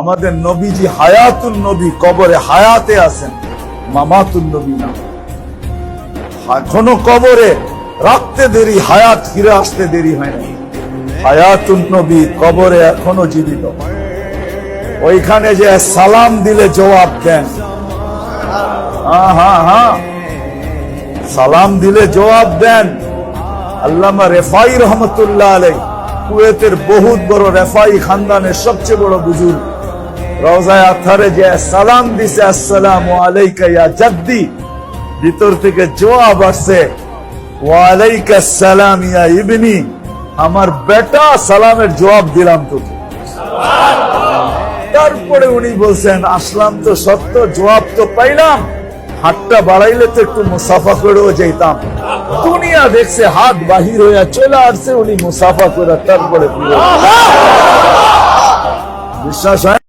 আমাদের নবীজি হায়াতুন নবী, কবরে হায়াতে আছেন, মামাতুন নবী না। এখনো কবরে রাখতে দেরি, হায়াত ফিরে আসতে দেরি হয় না। হায়াতুন নবী কবরে এখনো জীবিত। ওইখানে যে সালাম দিলে জবাব দেন, সালাম দিলে জবাব দেন। আল্লামা রেফাই রহমতুল্লাহ আলাইহি, কুয়েতের বহুত বড় রেফাই খানদানের সবচেয়ে বড় বুজুর্গ, রওজায়ে আতহারে যে সালাম দিছে, আসসালামু আলাইকা ইয়া জাদ্দি, ভিতর থেকে জবাব আসছে, ওয়া আলাইকাস সালাম ইয়া ইবনি, আমার বেটা, সালামের জবাব দিলাম তোকে। তারপরে উনি বলছেন, আসলাম তো সত্য, জবাব তো পাইলাম, হাতটা বাড়াইলে তো একটু মুসাফা করেও যেতাম। দুনিয়া দেখছে হাত বাহির হইয়া চলে আসছে, উনি মুসাফা করে তারপরে বিশ্বাস হয়।